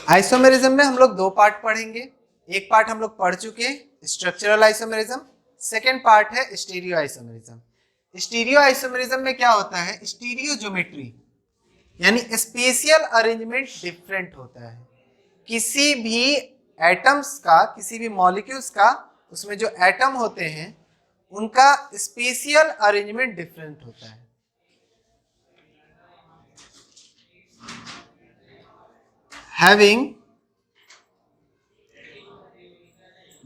Isomerism में हम लोग दो पार्ट पढ़ेंगे। एक पार्ट हम लोग पढ़ चुके हैं स्ट्रक्चरल आइसोमेरिज्म, सेकेंड पार्ट है स्टीरियो आइसोमेरिज्म। स्टीरियो आइसोमेरिज्म में क्या होता है, स्टीरियो ज्योमेट्री यानी स्पेशियल अरेंजमेंट डिफरेंट होता है। किसी भी एटम्स का, किसी भी मॉलिक्यूल्स का, उसमें जो एटम होते हैं उनका स्पेशियल अरेंजमेंट डिफरेंट होता है। Having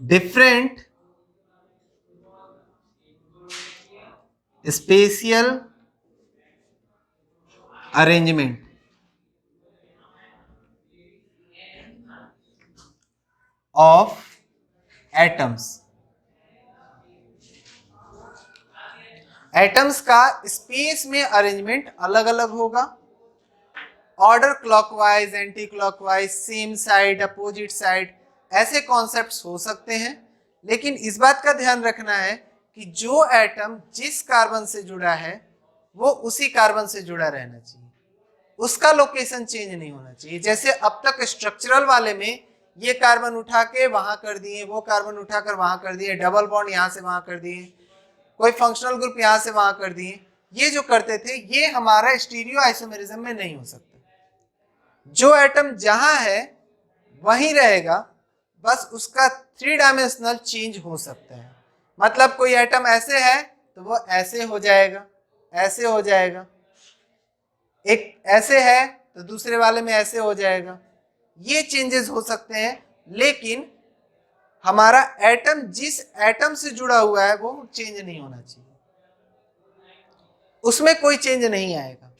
different spatial arrangement of atoms। Atoms का स्पेस में अरेंजमेंट अलग अलग होगा। Order clockwise, anti clockwise, same side, opposite side, ऐसे कॉन्सेप्ट्स हो सकते हैं। लेकिन इस बात का ध्यान रखना है कि जो एटम जिस कार्बन से जुड़ा है वो उसी कार्बन से जुड़ा रहना चाहिए, उसका लोकेशन चेंज नहीं होना चाहिए। जैसे अब तक स्ट्रक्चरल वाले में ये कार्बन उठा के वहां कर दिए, वो कार्बन उठाकर वहां कर दिए, डबल बॉन्ड यहां से वहां कर दिए, कोई फंक्शनल ग्रुप यहां से वहां कर दिए, ये जो करते थे ये हमारा स्टीरियो आइसोमेरिज्म में नहीं हो सकता। जो एटम जहां है वहीं रहेगा, बस उसका 3 डायमेंशनल चेंज हो सकता है। मतलब कोई एटम ऐसे है तो वो ऐसे हो जाएगा, ऐसे हो जाएगा, एक ऐसे है तो दूसरे वाले में ऐसे हो जाएगा, ये चेंजेस हो सकते हैं। लेकिन हमारा एटम जिस एटम से जुड़ा हुआ है वो चेंज नहीं होना चाहिए, उसमें कोई चेंज नहीं आएगा।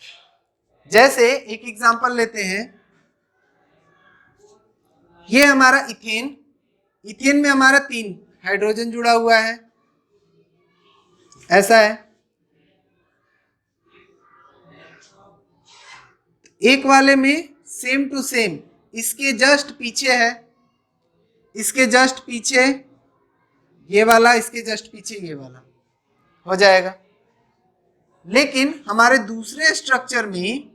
जैसे एक एग्जांपल लेते हैं, ये हमारा इथेन, इथेन में हमारा 3 हाइड्रोजन जुड़ा हुआ है, ऐसा है। एक वाले में सेम टू सेम, इसके जस्ट पीछे है, इसके जस्ट पीछे ये वाला, इसके जस्ट पीछे ये वाला हो जाएगा। लेकिन हमारे दूसरे स्ट्रक्चर में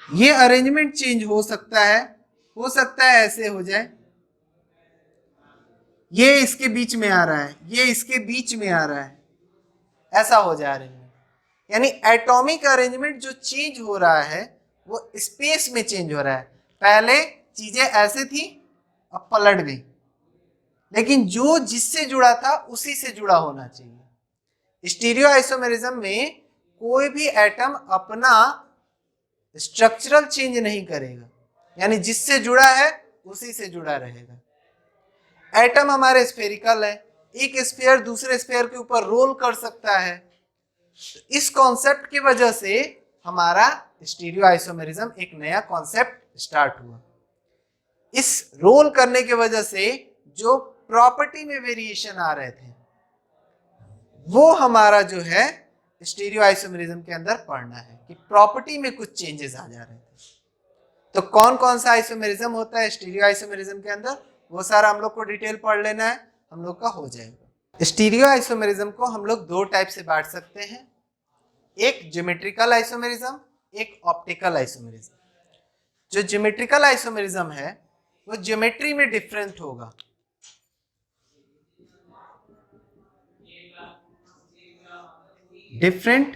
ये अरेंजमेंट चेंज हो सकता है ऐसे हो जाए, ये इसके बीच में आ रहा है, ये इसके बीच में आ रहा है, ऐसा हो जाए अरेंजमेंट। यानी एटॉमिक अरेंजमेंट जो चेंज हो रहा है वो स्पेस में चेंज हो रहा है। पहले चीजें ऐसे थी, अब पलट गई, लेकिन जो जिससे जुड़ा था उसी से जुड़ा होना चाहिए। स्टीरियो आइसोमेरिज्म में कोई भी एटम अपना स्ट्रक्चरल चेंज नहीं करेगा, यानी जिससे जुड़ा है उसी से जुड़ा रहेगा। एटम हमारे स्फेरिकल है, एक स्फीयर दूसरे स्फीयर के ऊपर रोल कर सकता है। इस कॉन्सेप्ट की वजह से हमारा स्टीरियो आइसोमेरिज्म एक नया कॉन्सेप्ट स्टार्ट हुआ। इस रोल करने की वजह से जो प्रॉपर्टी में वेरिएशन आ रहे थे वो हमारा जो है स्टीरियो आइसोमेरिज्म के अंदर पढ़ना है कि प्रॉपर्टी में कुछ चेंजेस आ जा रहे थे। तो कौन कौन सा आइसोमेरिज्म होता है स्टीरियो आइसोमेरिज्म के अंदर, वो सारा हम लोग को डिटेल पढ़ लेना है, हम लोग का हो जाएगा। स्टीरियो आइसोमेरिज्म को हम लोग 2 टाइप से बांट सकते हैं, एक ज्योमेट्रिकल आइसोमेरिज्म, एक ऑप्टिकल आइसोमेरिज्म। जो ज्योमेट्रिकल आइसोमेरिज्म है वो ज्योमेट्री में डिफरेंट होगा। Different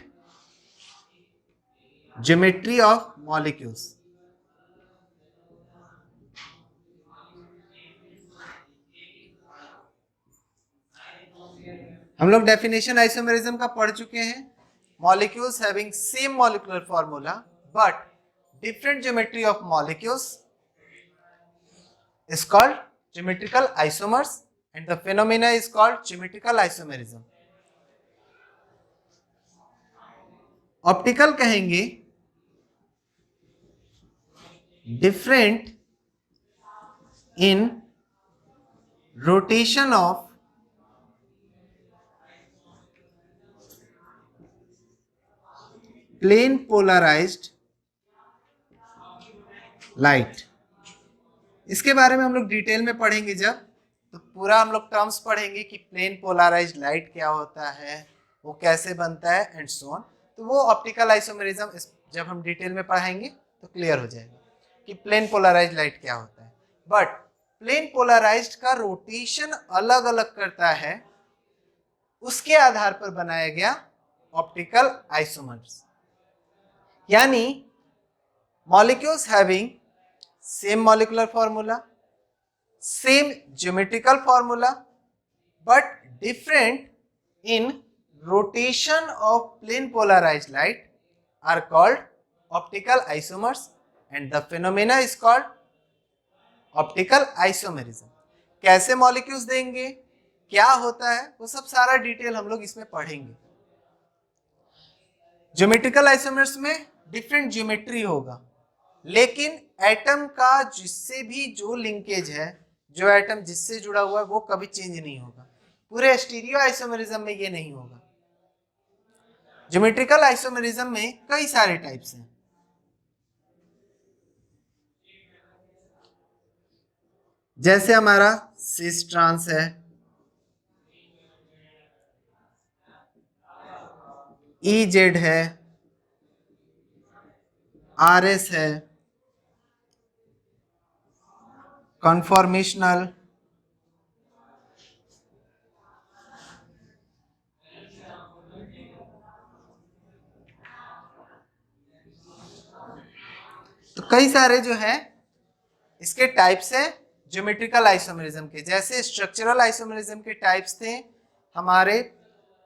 geometry of molecules. हम लोग डेफिनेशन आइसोमेरिज्म का पढ़ चुके हैं। Molecules having same molecular formula but different geometry of molecules is called geometrical isomers and the phenomena is called geometrical isomerism. Optical कहेंगे different in rotation of plane polarized light. इसके बारे में हम लोग डिटेल में पढ़ेंगे जब, तो पूरा हम लोग टर्म्स पढ़ेंगे कि प्लेन पोलराइज्ड लाइट क्या होता है, वो कैसे बनता है एंड सो ऑन। तो वो ऑप्टिकल आइसोमेरिज्म जब हम डिटेल में पढ़ाएंगे तो क्लियर हो जाएगा कि प्लेन पोलराइज्ड लाइट क्या होता है। बट प्लेन पोलराइज्ड का रोटेशन अलग अलग करता है, उसके आधार पर बनाया गया ऑप्टिकल आइसोमर्स। यानी molecules having same molecular formula, same geometrical formula, but different in rotation of plane polarized light are called optical isomers and the phenomena is called optical isomerism। कैसे मॉलिक्यूल्स देंगे, क्या होता है, वो सब सारा डिटेल हम लोग इसमें पढ़ेंगे। ज्योमेट्रिकल आइसोमर्स में डिफरेंट ज्योमेट्री होगा, लेकिन एटम का जिससे भी जो लिंकेज है, जो एटम जिससे जुड़ा हुआ है, वो कभी चेंज नहीं होगा। पूरे स्टीरियो आइसोमेरिज्म में ये नहीं होगा। ज्योमेट्रिकल आइसोमेरिज्म में कई सारे टाइप्स हैं। जैसे हमारा सिस ट्रांस है, EZ है, RS है, कन्फॉर्मेशनल, तो कई सारे जो है इसके टाइप्स हैं ज्योमेट्रिकल आइसोमेरिज्म के। जैसे स्ट्रक्चरल आइसोमेरिज्म के टाइप्स थे हमारे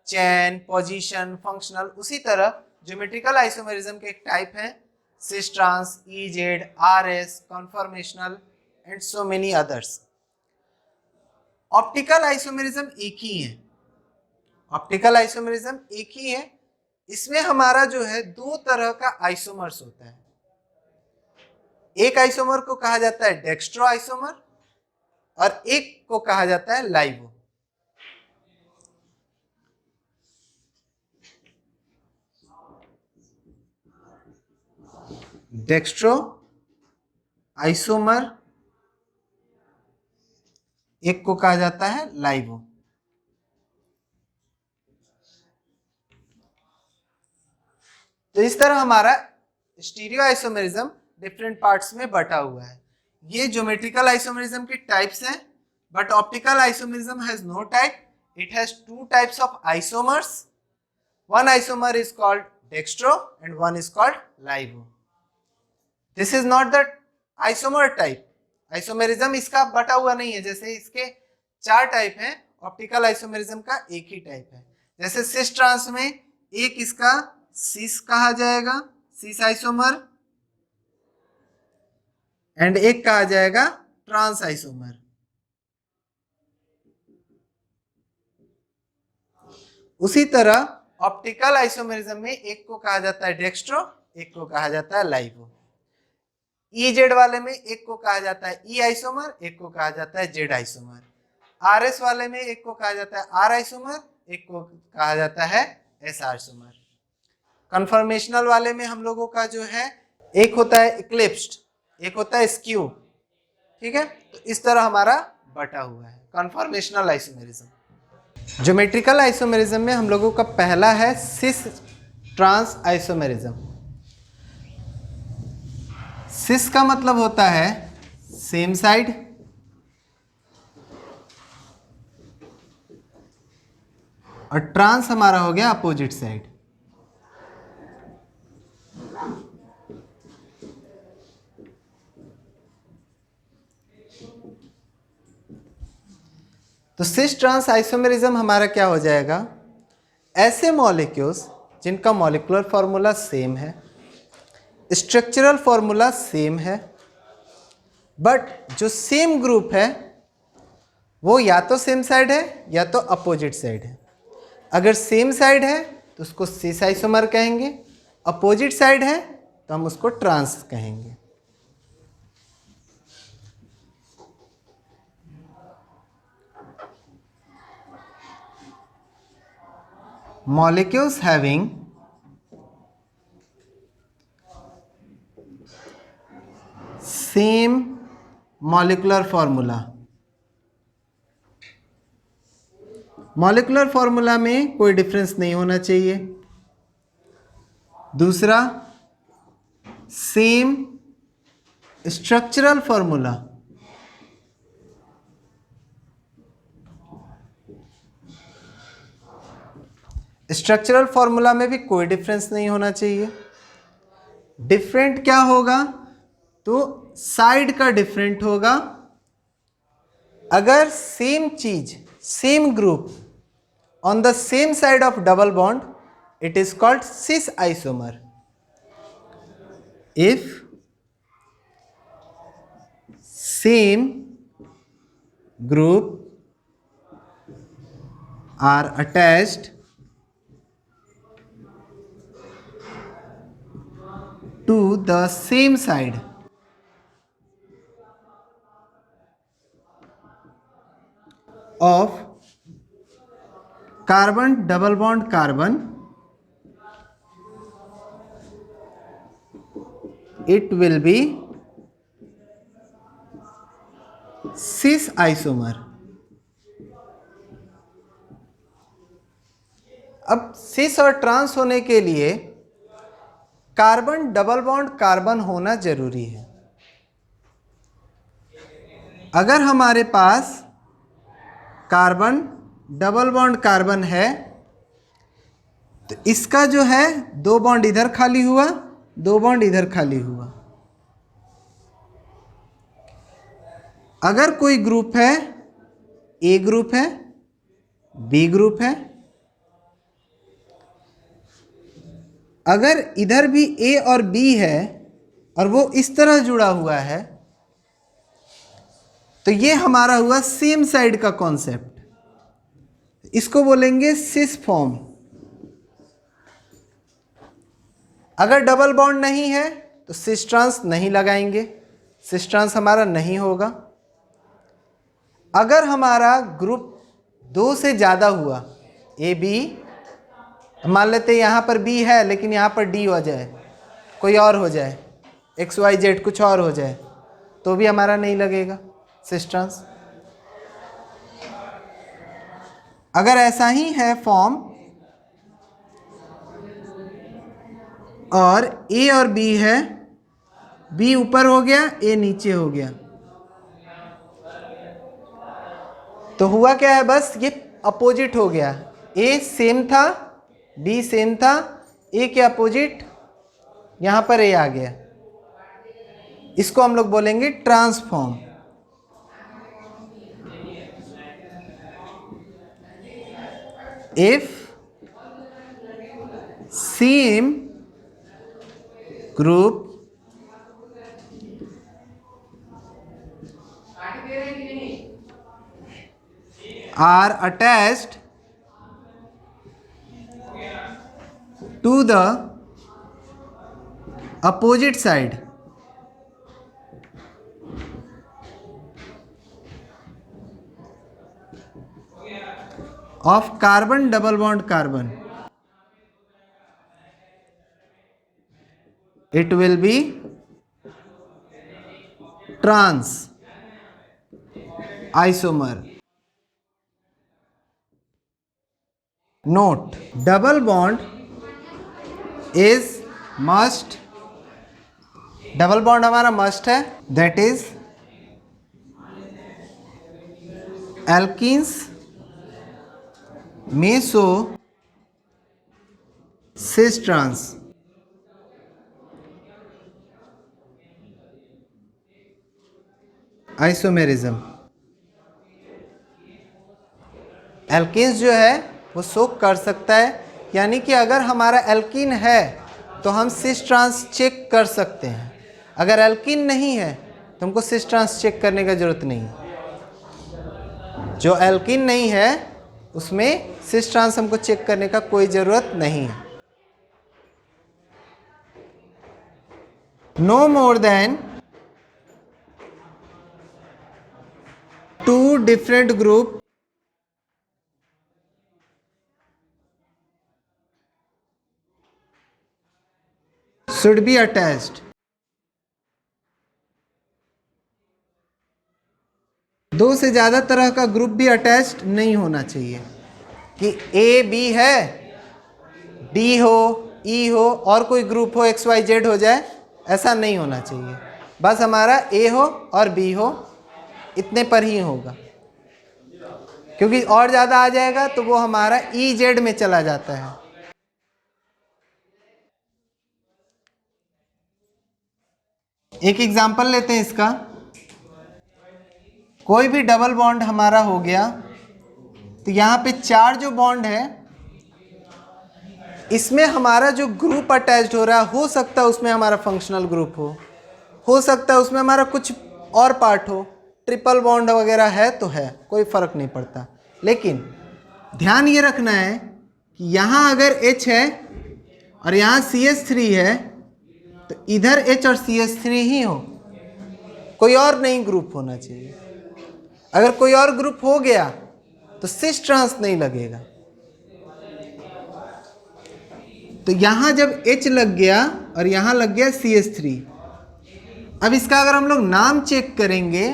चैन, पोजीशन, फंक्शनल, उसी तरह ज्योमेट्रिकल आइसोमेरिज्म के एक टाइप है cis trans, EZ, RS, conformational and so many others. Optical isomerism एक ही है, ऑप्टिकल आइसोमेरिज्म एक ही है। इसमें हमारा जो है दो तरह का आइसोमर्स होता है। एक आइसोमर को कहा जाता है डेक्स्ट्रो आइसोमर और एक को कहा जाता है लाइवो। डेक्स्ट्रो आइसोमर, एक को कहा जाता है लाइवो। तो इस तरह हमारा स्टीरियो आइसोमेरिज्म डिफरेंट पार्ट्स में बटा हुआ है। ये ज्योमेट्रिकल आइसोमेरिज्म के टाइप्स हैं, but optical isomerism has no type, it has two types of isomers. One isomer is called dextro and one is called laevo. This is not the isomer type, isomerism इसका बटा हुआ नहीं है। जैसे इसके चार टाइप हैं, ऑप्टिकल आइसोमेरिज्म का एक ही टाइप है। जैसे सिस ट्रांस में एक इसका सिस कहा जाएगा, सिस आइसोमर, एंड एक कहा जाएगा ट्रांस आइसोमर। उसी तरह ऑप्टिकल आइसोमेरिज्म में एक को कहा जाता है डेक्स्ट्रो, एक को कहा जाता है लाइवो। EZ वाले में एक को कहा जाता है E आइसोमर, एक को कहा जाता है Z आइसोमर। RS वाले में एक को कहा जाता है R आइसोमर, एक को कहा जाता है S आइसोमर। कन्फर्मेशनल वाले में हम लोगों का जो है एक होता है इक्लिप्स्ड, एक होता है स्क्यू। ठीक है, तो इस तरह हमारा बटा हुआ है कन्फर्मेशनल आइसोमेरिज्म। ज्योमेट्रिकल आइसोमेरिज्म में हम लोगों का पहला है सिस ट्रांस आइसोमेरिज्म। सिस का मतलब होता है सेम साइड, और ट्रांस हमारा हो गया अपोजिट साइड। तो सिस ट्रांस आइसोमेरिज्म हमारा क्या हो जाएगा, ऐसे मॉलिक्यूल्स जिनका मॉलिक्यूलर फॉर्मूला सेम है, स्ट्रक्चरल फॉर्मूला सेम है, बट जो सेम ग्रुप है वो या तो सेम साइड है या तो अपोजिट साइड है। अगर सेम साइड है तो उसको सिस आइसोमर कहेंगे, अपोजिट साइड है तो हम उसको ट्रांस कहेंगे। Molecules having same molecular formula, molecular formula में कोई डिफरेंस नहीं होना चाहिए। दूसरा, same structural formula, structural formula में भी कोई डिफरेंस नहीं होना चाहिए। डिफरेंट क्या होगा, तो साइड का डिफरेंट होगा। अगर सेम चीज, same group on the same side of double bond, it is called cis isomer. If same group are attached to the same side of carbon double bond carbon, it will be cis isomer। अब सिस और trans होने के लिए carbon double bond carbon होना जरूरी है। अगर हमारे पास कार्बन डबल बॉन्ड कार्बन है तो इसका जो है 2 बॉन्ड इधर खाली हुआ, 2 बॉन्ड इधर खाली हुआ। अगर कोई ग्रुप है, ए ग्रुप है, बी ग्रुप है, अगर इधर भी ए और बी है और वो इस तरह जुड़ा हुआ है तो ये हमारा हुआ सेम साइड का कॉन्सेप्ट। इसको बोलेंगे सिस फॉर्म। अगर डबल बॉन्ड नहीं है तो सिस ट्रांस नहीं लगाएंगे, सिस ट्रांस हमारा नहीं होगा। अगर हमारा ग्रुप 2 से ज़्यादा हुआ, ए बी, मान लेते हैं यहाँ पर बी है लेकिन यहाँ पर डी हो जाए, कोई और हो जाए, एक्स वाई जेड कुछ और हो जाए, तो भी हमारा नहीं लगेगा सिस ट्रांस। अगर ऐसा ही है फॉर्म और ए और बी है, बी ऊपर हो गया, ए नीचे हो गया, तो हुआ क्या है, बस ये अपोजिट हो गया। ए सेम था, बी सेम था, ए के अपोजिट यहां पर ए आ गया। इसको हम लोग बोलेंगे transform. If same group are attached to the opposite side of carbon double bond carbon, it will be trans isomer। Note, double bond is must, double bond हमारा मस्ट है, दैट इज एल्कीन्स मेसो cis trans. Isomerism, alkenes जो है वो सोक कर सकता है, यानी कि अगर हमारा एल्कीन है तो हम सिस ट्रांस चेक कर सकते हैं। अगर एल्कीन नहीं है तो हमको सिस ट्रांस चेक करने का जरूरत नहीं। जो एल्कीन नहीं है उसमें सिस ट्रांस हमको चेक करने का कोई ज़रूरत नहीं है। No more than 2 different group should be attached। 2 से ज़्यादा तरह का ग्रुप भी अटैच्ड नहीं होना चाहिए कि ए बी है, डी हो, ई हो और कोई ग्रुप हो, एक्स वाई जेड हो जाए, ऐसा नहीं होना चाहिए। बस हमारा ए हो और बी हो, इतने पर ही होगा, क्योंकि और ज़्यादा आ जाएगा तो वो हमारा ई जेड में चला जाता है। एक एग्जाम्पल लेते हैं इसका। कोई भी डबल बॉन्ड हमारा हो गया, तो यहाँ पे 4 जो बॉन्ड है, इसमें हमारा जो ग्रुप अटैच्ड हो रहा है, हो सकता है उसमें हमारा फंक्शनल ग्रुप हो सकता है उसमें हमारा कुछ और पार्ट हो, ट्रिपल बॉन्ड वगैरह है तो है, कोई फर्क नहीं पड़ता। लेकिन ध्यान ये रखना है कि यहाँ अगर H है और यहाँ CH3 है, तो इधर H और CH3 ही हो, कोई और नहीं ग्रुप होना चाहिए। अगर कोई और ग्रुप हो गया तो सिस ट्रांस नहीं लगेगा। तो यहां जब H लग गया और यहां लग गया CH3, अब इसका अगर हम लोग नाम चेक करेंगे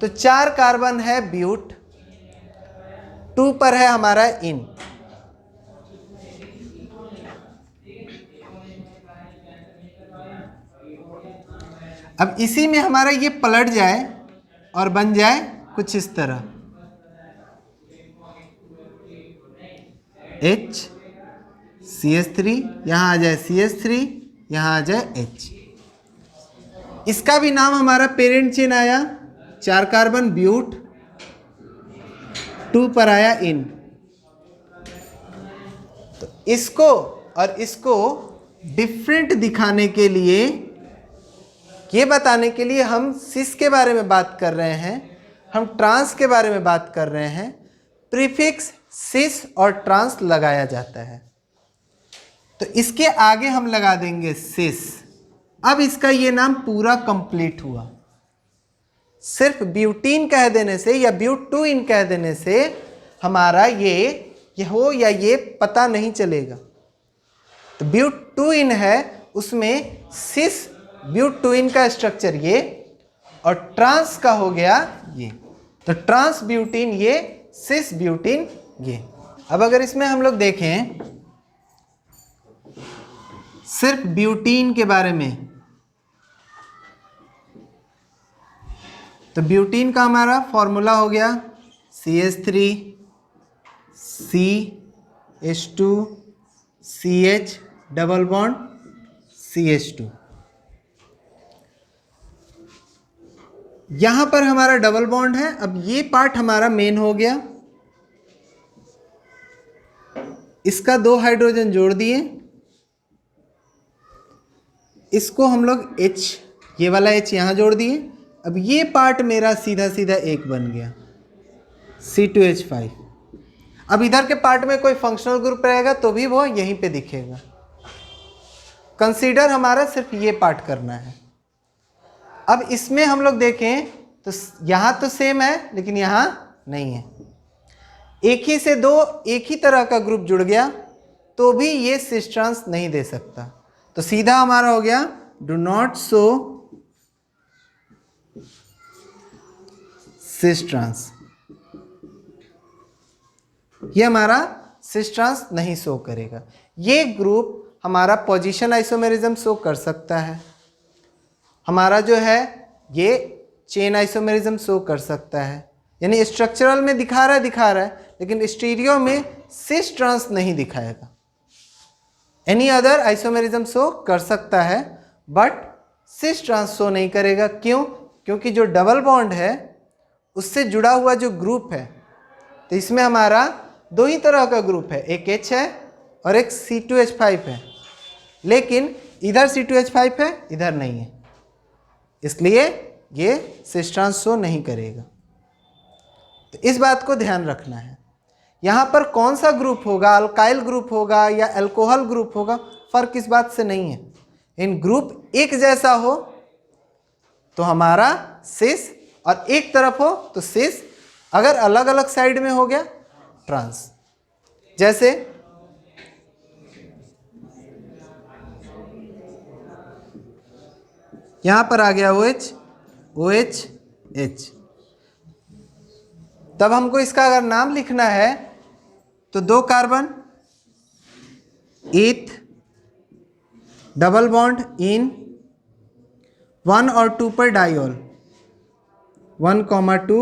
तो 4 कार्बन है ब्यूट, 2 पर है हमारा इन। अब इसी में हमारा ये पलट जाए और बन जाए कुछ इस तरह, H CH3, यहाँ आ जाए CH3, यहाँ आ जाए H। इसका भी नाम हमारा पेरेंट चेन आया, 4 कार्बन ब्यूट, 2 पर आया इन। तो इसको और इसको डिफरेंट दिखाने के लिए, ये बताने के लिए हम सिस के बारे में बात कर रहे हैं, हम ट्रांस के बारे में बात कर रहे हैं। प्रीफिक्स सिस और ट्रांस लगाया जाता है, तो इसके आगे हम लगा देंगे सिस। अब इसका ये नाम पूरा कंप्लीट हुआ। सिर्फ ब्यूटीन कह देने से या ब्यूट 2 इन कह देने से हमारा ये हो या ये पता नहीं चलेगा। तो ब्यूट 2 इन है, उसमें सिस ब्यूट 2 इन का स्ट्रक्चर ये, और ट्रांस का हो गया ये। तो ट्रांस ब्यूटीन ये, सिस ब्यूटीन ये। अब अगर इसमें हम लोग देखें सिर्फ ब्यूटीन के बारे में, तो ब्यूटीन का हमारा फॉर्मूला हो गया CH3 CH2 CH double bond CH2। यहां पर हमारा डबल बॉन्ड है। अब ये पार्ट हमारा मेन हो गया, इसका 2 हाइड्रोजन जोड़ दिए, इसको हम लोग H, ये वाला H यहां जोड़ दिए। अब ये पार्ट मेरा सीधा सीधा एक बन गया C2H5। अब इधर के पार्ट में कोई फंक्शनल ग्रुप रहेगा तो भी वो यहीं पे दिखेगा। कंसीडर हमारा सिर्फ ये पार्ट करना है। अब इसमें हम लोग देखें तो यहाँ तो सेम है लेकिन यहाँ नहीं है। एक ही से 2 एक ही तरह का ग्रुप जुड़ गया तो भी ये सिस ट्रांस नहीं दे सकता। तो सीधा हमारा हो गया do not show cis trans. ये हमारा सिस ट्रांस नहीं शो करेगा। ये ग्रुप हमारा पोजीशन आइसोमेरिज्म शो कर सकता है, हमारा जो है ये चेन आइसोमेरिज्म शो कर सकता है, यानी स्ट्रक्चरल में दिखा रहा है लेकिन स्टीरियो में सिस ट्रांस नहीं दिखाएगा। एनी अदर आइसोमेरिज्म शो कर सकता है बट सिस ट्रांस शो नहीं करेगा। क्यों? क्योंकि जो डबल बॉन्ड है उससे जुड़ा हुआ जो ग्रुप है, तो इसमें हमारा 2 ही तरह का ग्रुप है, एक H है और एक C2H5 है, लेकिन इधर C2H5 है इधर नहीं है, इसलिए ये सिस ट्रांस शो नहीं करेगा। तो इस बात को ध्यान रखना है। यहाँ पर कौन सा ग्रुप होगा, अल्काइल ग्रुप होगा या अल्कोहल ग्रुप होगा, फर्क इस बात से नहीं है। इन ग्रुप एक जैसा हो तो हमारा सिस, और एक तरफ हो तो सिस, अगर अलग अलग साइड में हो गया ट्रांस। जैसे यहां पर आ गया OH OH H, तब हमको इसका अगर नाम लिखना है तो 2 कार्बन एथ डबल बॉन्ड इन 1 और 2 पर डाइऑल, 1,2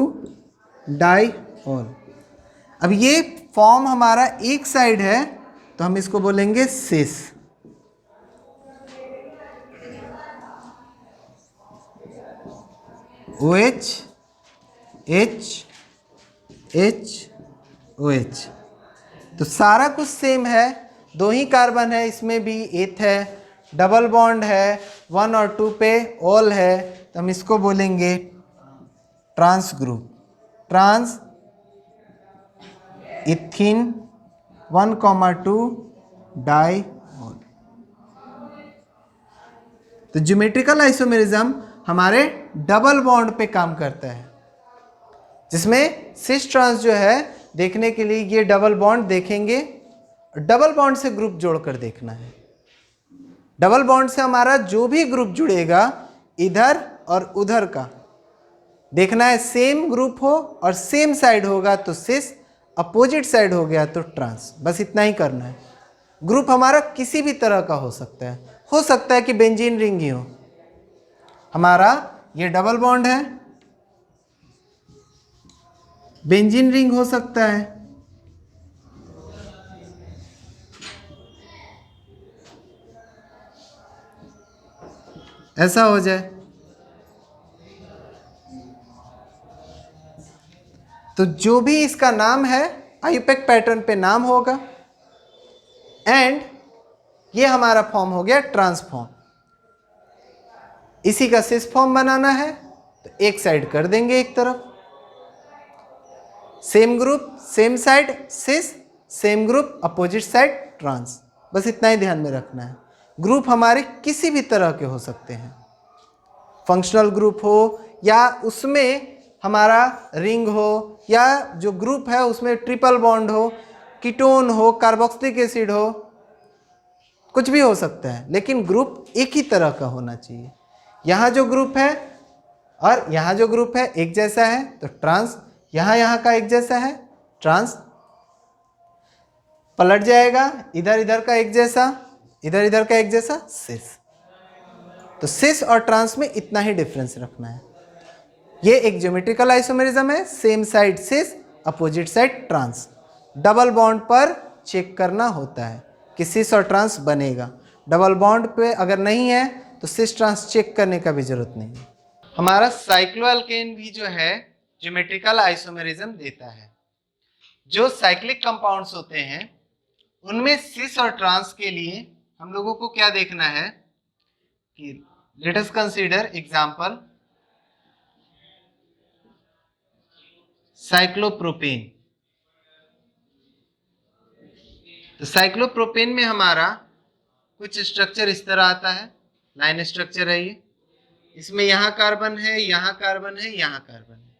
डाइऑल। अब ये फॉर्म हमारा एक साइड है तो हम इसको बोलेंगे सिस। OH H H OH। तो सारा कुछ सेम है, 2 ही कार्बन है, इसमें भी एथ है, डबल बॉन्ड है, 1 और 2 पे ऑल है, तो हम इसको बोलेंगे trans group, trans ethene 1,2 diol. तो ज्योमेट्रिकल आइसोमेरिज्म हमारे डबल बॉन्ड पे काम करता है, जिसमें सिस ट्रांस जो है देखने के लिए ये डबल बॉन्ड देखेंगे, डबल बॉन्ड से ग्रुप जोड़कर देखना है। डबल बॉन्ड से हमारा जो भी ग्रुप जुड़ेगा इधर और उधर का देखना है, सेम ग्रुप हो और सेम साइड होगा तो सिस, अपोजिट साइड हो गया तो ट्रांस, बस इतना ही करना है। ग्रुप हमारा किसी भी तरह का हो सकता है कि बेंजीन रिंग ही हो। हमारा ये डबल बॉन्ड है, बेंजीन रिंग हो सकता है, ऐसा हो जाए तो जो भी इसका नाम है आईयूपैक पैटर्न पे नाम होगा, एंड ये हमारा फॉर्म हो गया ट्रांसफॉर्म। इसी का सिस फॉर्म बनाना है तो एक साइड कर देंगे, एक तरफ same group same side cis, same group opposite side trans, बस इतना ही ध्यान में रखना है। ग्रुप हमारे किसी भी तरह के हो सकते हैं, फंक्शनल ग्रुप हो या उसमें हमारा रिंग हो, या जो ग्रुप है उसमें ट्रिपल बॉन्ड हो, कीटोन हो, कार्बोक्सिलिक एसिड हो, कुछ भी हो सकता है, लेकिन ग्रुप एक ही तरह का होना चाहिए। यहाँ जो ग्रुप है और यहाँ जो ग्रुप है एक जैसा है तो ट्रांस, यहाँ का एक जैसा है ट्रांस, पलट जाएगा इधर इधर का एक जैसा, इधर इधर का एक जैसा सिस। तो सिस और ट्रांस में इतना ही डिफरेंस रखना है। ये एक ज्योमेट्रिकल आइसोमेरिज्म है, same side cis opposite side trans. Double bond पर चेक करना होता है कि सिस और ट्रांस बनेगा, डबल बॉन्ड पे अगर नहीं है तो सिस ट्रांस चेक करने का भी जरूरत नहीं है। हमारा साइक्लोअल्केन भी जो है ज्योमेट्रिकल आइसोमेरिज्म देता है। जो साइक्लिक कंपाउंड्स होते हैं उनमें सिस और ट्रांस के लिए हम लोगों को क्या देखना है कि let us consider example cyclopropane. तो साइक्लोप्रोपेन में हमारा कुछ स्ट्रक्चर इस तरह आता है, लाइन स्ट्रक्चर है ये, इसमें यहाँ कार्बन है, यहाँ कार्बन है, यहाँ कार्बन है,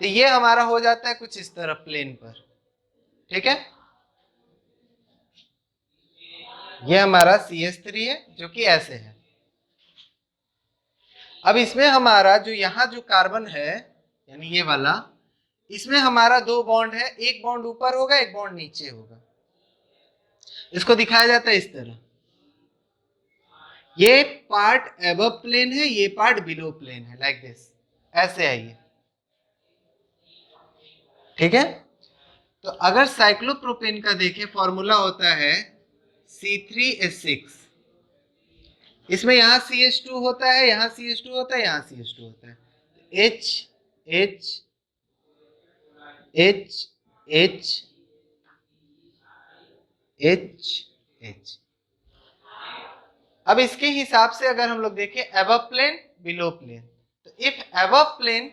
तो ये हमारा हो जाता है कुछ इस तरह प्लेन पर, ठीक है। ये हमारा CH3 है जो कि ऐसे है। अब इसमें हमारा जो यहाँ जो कार्बन है यानी ये वाला, इसमें हमारा 2 बॉन्ड है, एक बॉन्ड ऊपर होगा एक बॉन्ड नीचे होगा, इसको दिखाया जाता है इस तरह। ये पार्ट एबव प्लेन है, ये पार्ट बिलो प्लेन है, लाइक दिस, ऐसे है ये, ठीक है। तो अगर साइक्लोप्रोपेन का देखें फॉर्मूला होता है C3H6, इसमें यहां CH2 होता है, यहां CH2 होता है, यहां CH2 होता है, H H H H H H। अब इसके हिसाब से अगर हम लोग देखें अबव प्लेन बिलो प्लेन, तो if above plane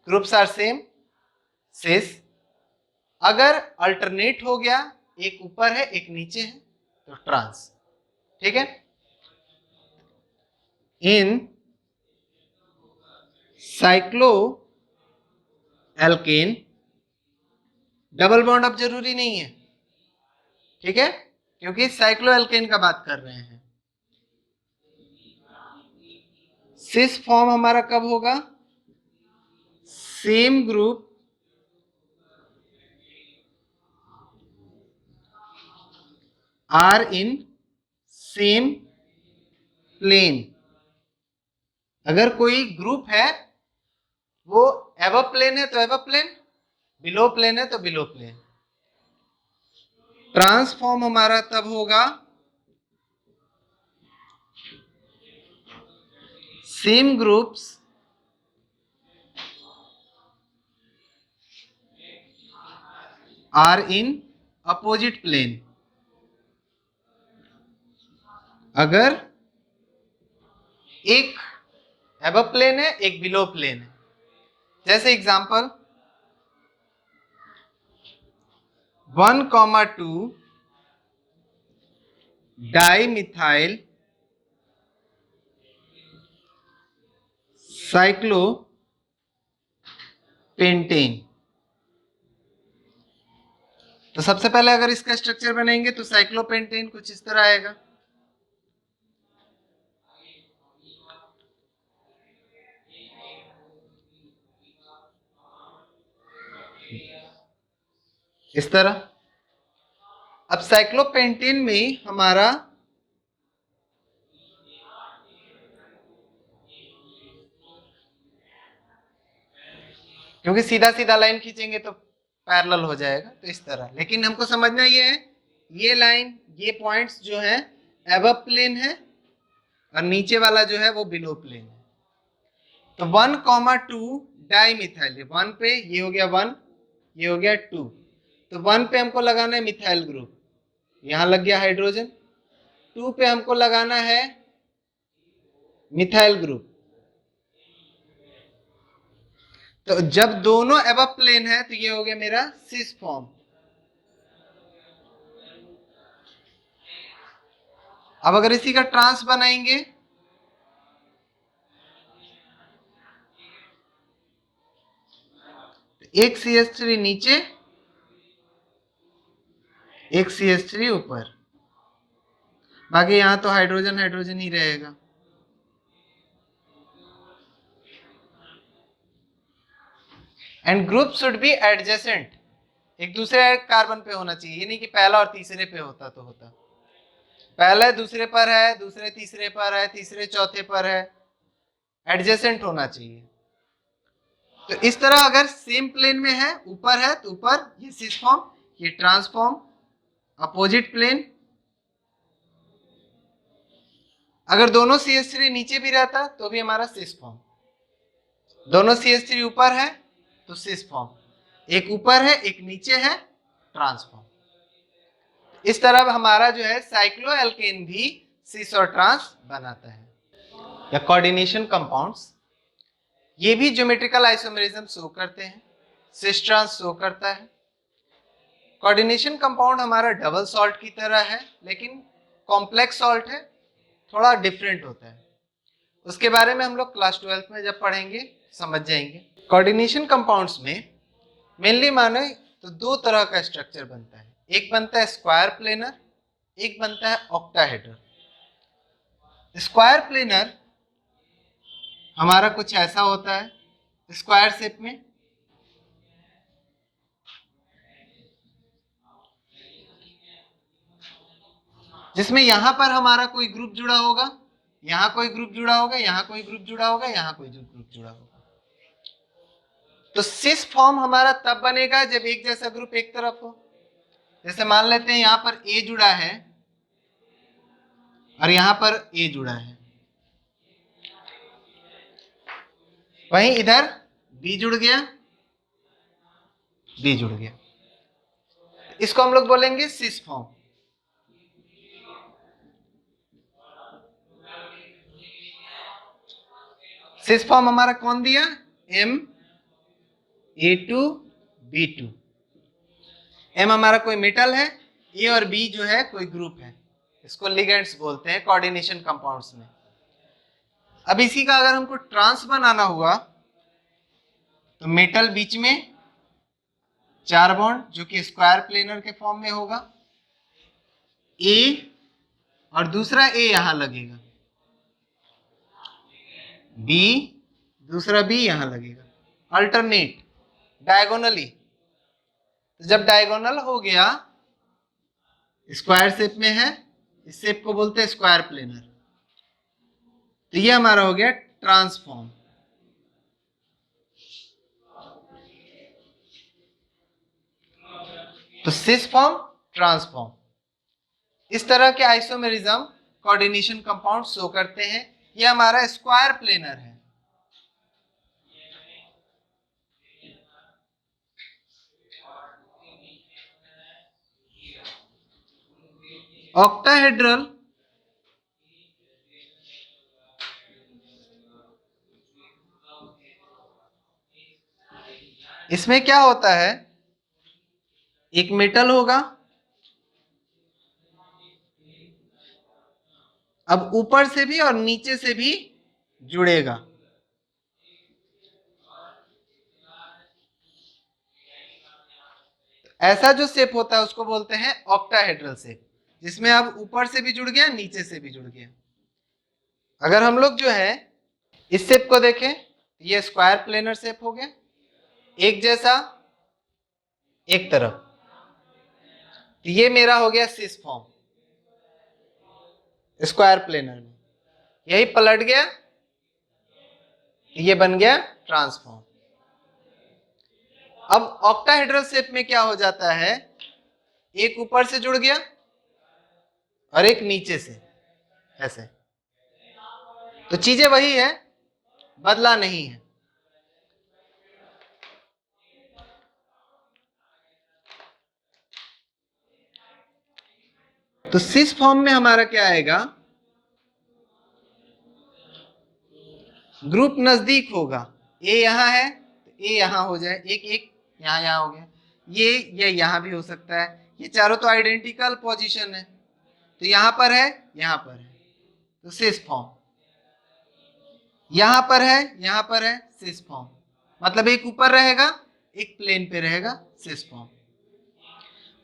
groups are same cis, अगर अल्टरनेट हो गया एक ऊपर है एक नीचे है तो ट्रांस, ठीक है। इन साइक्लो एल्केन डबल बॉन्ड अब जरूरी नहीं है, ठीक है, क्योंकि साइक्लो एल्केन का बात कर रहे हैं। सिस फॉर्म हमारा कब होगा, same group are in same plane, अगर कोई ग्रुप है वो एबव प्लेन है तो एबव प्लेन, बिलो प्लेन है तो बिलो प्लेन। ट्रांसफॉर्म हमारा तब होगा same groups are in opposite plane. अगर एक एबव प्लेन है एक बिलो प्लेन है, जैसे एग्जांपल 1,2 डाइमिथाइल साइक्लोपेंटेन। तो सबसे पहले अगर इसका स्ट्रक्चर बनाएंगे तो साइक्लोपेंटेन कुछ इस तरह आएगा। इस तरह। अब साइक्लोपेंटेन में हमारा क्योंकि सीधा सीधा लाइन खींचेंगे तो पैरेलल हो जाएगा, तो इस तरह। लेकिन हमको समझना ये है, ये लाइन, ये पॉइंट्स जो है एबव प्लेन है और नीचे वाला जो है वो बिलो प्लेन है। तो 1,2 डाइमिथाइल, 1 पे ये हो गया 1, ये हो गया 2, तो 1 पे हमको लगाना है मिथाइल ग्रुप, यहां लग गया हाइड्रोजन। 2 पे हमको लगाना है मिथाइल ग्रुप। तो जब दोनों एबव प्लेन है तो ये हो गया मेरा सिस फॉर्म। अब अगर इसी का ट्रांस बनाएंगे तो एक CH3 नीचे एक CH3 ऊपर, बाकी यहां तो हाइड्रोजन हाइड्रोजन ही रहेगा। And group should be adjacent, एक दूसरे कार्बन पे होना चाहिए, ये नहीं कि पहला और तीसरे पे होता तो होता। पहले दूसरे पर है, दूसरे तीसरे पर है, तीसरे चौथे पर है, एडजेसेंट होना चाहिए। तो इस तरह अगर सेम प्लेन में है, ऊपर है तो ऊपर ये सिस फॉर्म, ये ट्रांसफॉर्म, अपोजिट प्लेन। अगर दोनों CH3 नीचे भी रहता तो भी हमारा सिस फॉर्म। दोनों CH3 ऊपर है तो सिस फॉर्म, एक ऊपर है एक नीचे है, ट्रांसफॉर्म। इस तरह हमारा जो है साइक्लोएल्केन भी सिस और ट्रांस बनाता है। या कोऑर्डिनेशन कंपाउंड्स, ये भी ज्योमेट्रिकल आइसोमेरिज्म शो करते हैं, सिस ट्रांस शो करता है। कोऑर्डिनेशन कंपाउंड हमारा डबल सॉल्ट की तरह है, लेकिन कॉम्प्लेक्स सॉल्ट है, थोड़ा डिफरेंट होता है। उसके बारे में हम लोग क्लास 12th में जब पढ़ेंगे समझ जाएंगे। कोऑर्डिनेशन कंपाउंड्स में मेनली माने तो दो तरह का स्ट्रक्चर बनता है, एक बनता है स्क्वायर प्लेनर, एक बनता है ऑक्टाहेड्रल। स्क्वायर प्लेनर हमारा कुछ ऐसा होता है, स्क्वायर शेप में, जिसमें यहां पर हमारा कोई ग्रुप जुड़ा होगा, यहां कोई ग्रुप जुड़ा होगा, यहां कोई ग्रुप जुड़ा होगा, यहां कोई ग्रुप जुड़ा होगा। तो सिस फॉर्म हमारा तब बनेगा जब एक जैसा ग्रुप एक तरफ हो। जैसे मान लेते हैं यहां पर ए जुड़ा है और यहां पर ए जुड़ा है, वहीं इधर बी जुड़ गया, बी जुड़ गया, इसको हम लोग बोलेंगे सिस फॉर्म। सिस फॉर्म हमारा कौन दिया, MA2B2। M हमारा कोई मेटल है, ए और बी जो है कोई ग्रुप है, इसको लिगेंड्स बोलते हैं कोऑर्डिनेशन कंपाउंड्स में। अब इसी का अगर हमको ट्रांस बनाना हुआ तो मेटल बीच में, 4 बॉन्ड जो कि स्क्वायर प्लेनर के फॉर्म में होगा, ए और दूसरा ए यहां लगेगा, बी, दूसरा बी यहां लगेगा, अल्टरनेट डायगोनली। तो जब डायगोनल हो गया, स्क्वायर शेप में है, इस शेप को बोलते हैं स्क्वायर प्लेनर। तो ये हमारा हो गया ट्रांसफॉर्म। तो सिस फॉर्म, ट्रांसफॉर्म, इस तरह के आइसोमेरिज्म कोऑर्डिनेशन कंपाउंड शो करते हैं। ये हमारा स्क्वायर प्लेनर है। ऑक्टाहेड्रल इसमें क्या होता है, एक मेटल होगा, अब ऊपर से भी और नीचे से भी जुड़ेगा। ऐसा जो शेप होता है उसको बोलते हैं ऑक्टाहेड्रल शेप, जिसमें अब ऊपर से भी जुड़ गया, नीचे से भी जुड़ गया। अगर हम लोग जो है इस शेप को देखें, ये स्क्वायर प्लेनर शेप हो गया, एक जैसा एक तरफ। ये मेरा हो गया सिस फॉर्म स्क्वायर प्लेनर में, यही पलट गया, ये बन गया ट्रांसफॉर्म। अब ऑक्टाहेड्रल शेप में क्या हो जाता है, एक ऊपर से जुड़ गया और एक नीचे से, ऐसे। तो चीजें वही है, बदला नहीं है। तो सिस फॉर्म में हमारा क्या आएगा, ग्रुप नजदीक होगा। ए यहां है तो ए यहां हो जाए, एक एक यहां यहां हो गया, ये यहां भी हो सकता है। ये चारों तो आइडेंटिकल पोजीशन है, तो यहां पर है, यहां पर है, तो सिस फॉर्म। यहां पर है, यहां पर है, सिस फॉर्म। मतलब एक ऊपर रहेगा, एक प्लेन पे रहेगा, सिस फॉर्म।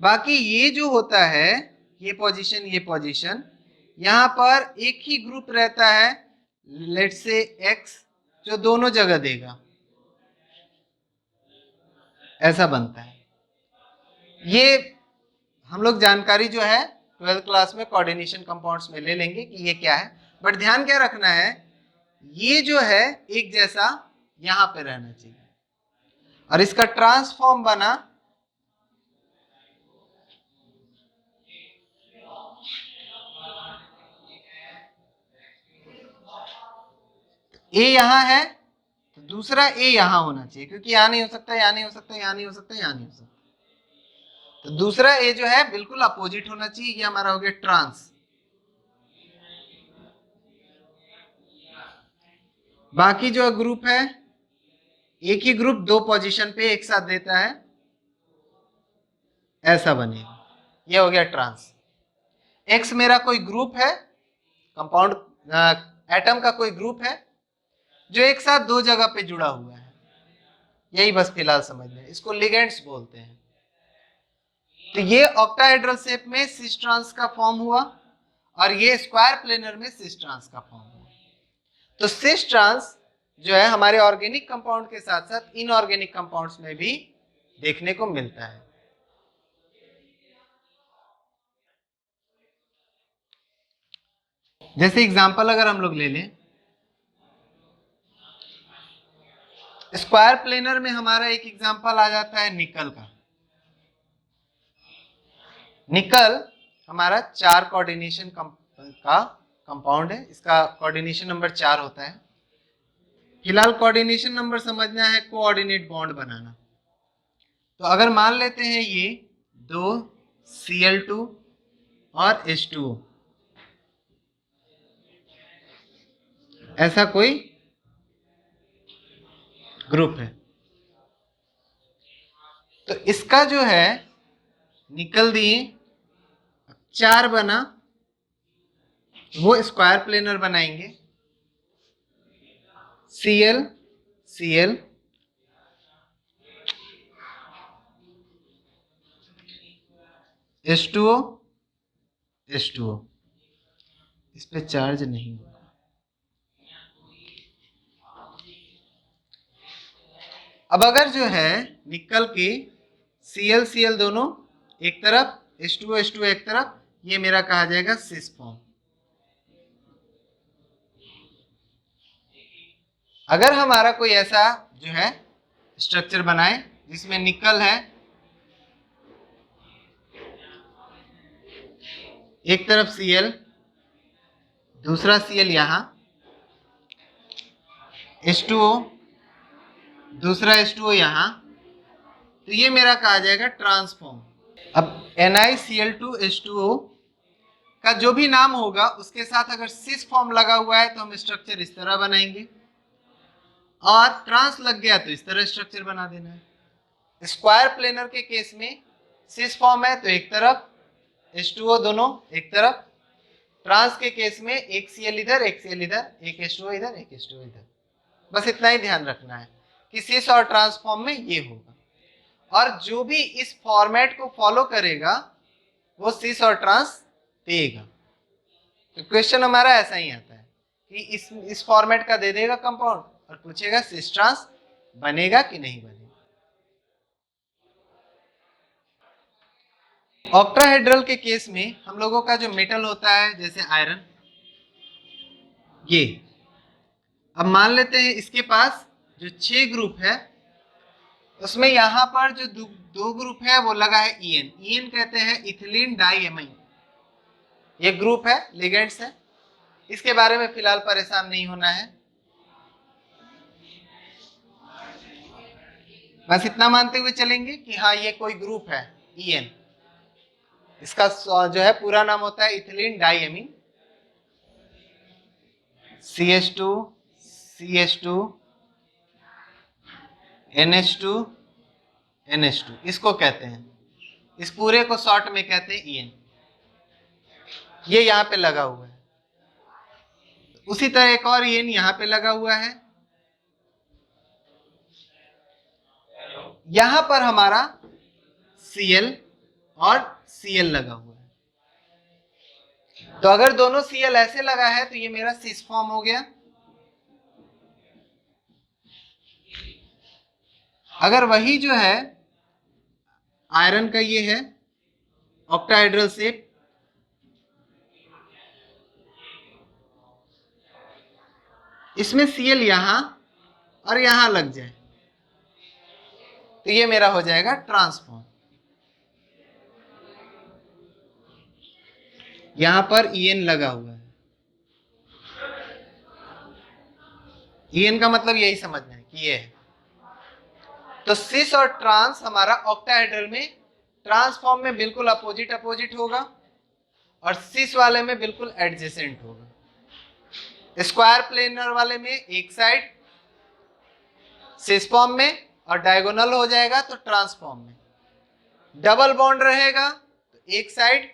बाकी ये जो होता है, ये पोजीशन, यहां पर एक ही ग्रुप रहता है, लेट से एक्स, जो दोनों जगह देगा, ऐसा बनता है। ये हम लोग जानकारी जो है 12th क्लास में कोऑर्डिनेशन कंपाउंड्स में ले लेंगे कि ये क्या है, बट ध्यान क्या रखना है, ये जो है एक जैसा यहां पे रहना चाहिए, और इसका ट्रांसफॉर्म बना ए यहां है तो दूसरा ए यहां होना चाहिए, क्योंकि यहां नहीं हो सकता, यहां नहीं हो सकता, यहां नहीं हो सकता, यहां नहीं हो सकता। तो दूसरा ए जो है बिल्कुल अपोजिट होना चाहिए। ये हमारा हो गया ट्रांस। बाकी जो ग्रुप है, एक ही ग्रुप दो पोजीशन पे एक साथ देता है, ऐसा बनेगा। ये हो गया ट्रांस। एक्स मेरा कोई ग्रुप है, कंपाउंड एटम का कोई ग्रुप है जो एक साथ दो जगह पे जुड़ा हुआ है, यही बस फिलहाल समझ लें, इसको लिगेंड्स बोलते हैं। तो ये ऑक्टाहेड्रल शेप में सिस ट्रांस का फॉर्म हुआ, और ये स्क्वायर प्लेनर में सिस ट्रांस का फॉर्म हुआ। तो सिस ट्रांस जो है हमारे ऑर्गेनिक कंपाउंड के साथ साथ इनऑर्गेनिक कंपाउंड्स में भी देखने को मिलता है। जैसे एग्जांपल अगर हम लोग ले लें, स्क्वायर प्लेनर में हमारा एक एग्जांपल आ जाता है निकल का। निकल हमारा 4 कोऑर्डिनेशन का कंपाउंड है, इसका कोऑर्डिनेशन नंबर 4 होता है। फिलहाल कोऑर्डिनेशन नंबर समझना है, कोऑर्डिनेट बॉन्ड बनाना। तो अगर मान लेते हैं ये 2 Cl2 और H2O, ऐसा कोई ग्रुप है, तो इसका जो है निकल दिए 4 बना, वो स्क्वायर प्लेनर बनाएंगे। Cl Cl H2O H2O, इस पे चार्ज नहीं होगा। अब अगर जो है निकल के Cl Cl दोनों एक तरफ, H2O H2O एक तरफ, ये मेरा कहा जाएगा सिस फॉर्म। अगर हमारा कोई ऐसा जो है स्ट्रक्चर बनाए जिसमें निकल है, एक तरफ Cl, दूसरा Cl यहां, H2O, दूसरा H2O यहां, तो ये मेरा कहा जाएगा ट्रांसफॉर्म। अब NiCl2H2O का जो भी नाम होगा उसके साथ अगर सिस फॉर्म लगा हुआ है तो हम स्ट्रक्चर इस तरह बनाएंगे, और ट्रांस लग गया तो इस तरह स्ट्रक्चर बना देना है। स्क्वायर प्लेनर के केस में सिस फॉर्म है तो एक तरफ, H2O दोनों एक तरफ। ट्रांस के केस में एक Cl इधर, एक Cl इधर, एक H2O इधर, एक H2O इधर। बस इतना ही ध्यान रखना है कि सिस और ट्रांसफॉर्म में ये होगा, और जो भी इस फॉर्मेट को फॉलो करेगा वो सिस और ट्रांस देगा। तो क्वेश्चन हमारा ऐसा ही आता है कि इस फॉर्मेट का दे देगा कंपाउंड और पूछेगा सिस ट्रांस बनेगा कि नहीं बनेगा। ऑक्टाहेड्रल के केस में हम लोगों का जो मेटल होता है जैसे आयरन, ये अब मान लेते हैं इसके पास जो 6 ग्रुप है उसमें यहां पर जो दो ग्रुप है वो लगा है EN कहते हैं इथिलीन डाइएमाइन। ये ग्रुप है, लिगेंड्स है, इसके बारे में फिलहाल परेशान नहीं होना है। बस इतना मानते हुए चलेंगे कि हाँ ये कोई ग्रुप है EN, इसका जो है पूरा नाम होता है ethylene diamine, CH2 CH2 NH2 NH2 इसको कहते हैं। इस पूरे को शॉर्ट में कहते हैं EN। ये यहां पे लगा हुआ है। उसी तरह एक और EN यहां पे लगा हुआ है। यहां पर हमारा Cl और Cl लगा हुआ है। तो अगर दोनों Cl ऐसे लगा है तो ये मेरा सिस फॉर्म हो गया। अगर वही जो है आयरन का ये है ऑक्टाहेड्रल शेप, इसमें Cl यहां और यहां लग जाए तो ये मेरा हो जाएगा ट्रांसफॉर्म। यहां पर EN लगा हुआ है। EN का मतलब यही समझना है कि ये है। तो सिस और ट्रांस हमारा ऑक्टाहेड्रल में ट्रांसफॉर्म में बिल्कुल अपोजिट अपोजिट होगा और सिस वाले में बिल्कुल एडजेसेंट होगा। स्क्वायर प्लेनर वाले में एक साइड सिस फॉर्म में और डायगोनल हो जाएगा तो ट्रांसफॉर्म में। डबल बॉन्ड रहेगा तो एक साइड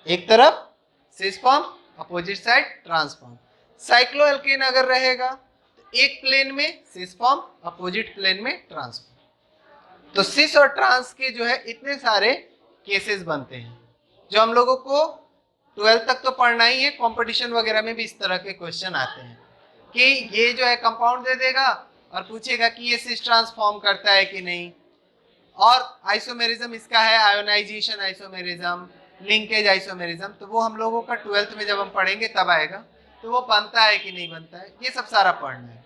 एक तरफ cis form, opposite side trans form. Cycloalkane अगर रहेगा तो एक प्लेन में सिस फॉर्म, अपोजिट प्लेन में ट्रांसफॉर्म। तो सिस और ट्रांस के जो है इतने सारे केसेस बनते हैं जो हम लोगों को 12th तक तो पढ़ना ही है। कंपटीशन वगैरह में भी इस तरह के क्वेश्चन आते हैं कि ये जो है कंपाउंड दे देगा और पूछेगा कि ये सिस ट्रांसफॉर्म करता है कि नहीं, और आइसोमेरिज्म इसका है आयोनाइजेशन आइसोमेरिज्म, लिंकेज आइसोमेरिज्म, तो वो हम लोगों का 12th में जब हम पढ़ेंगे तब आएगा। तो वो बनता है कि नहीं बनता है ये सब सारा पढ़ना है।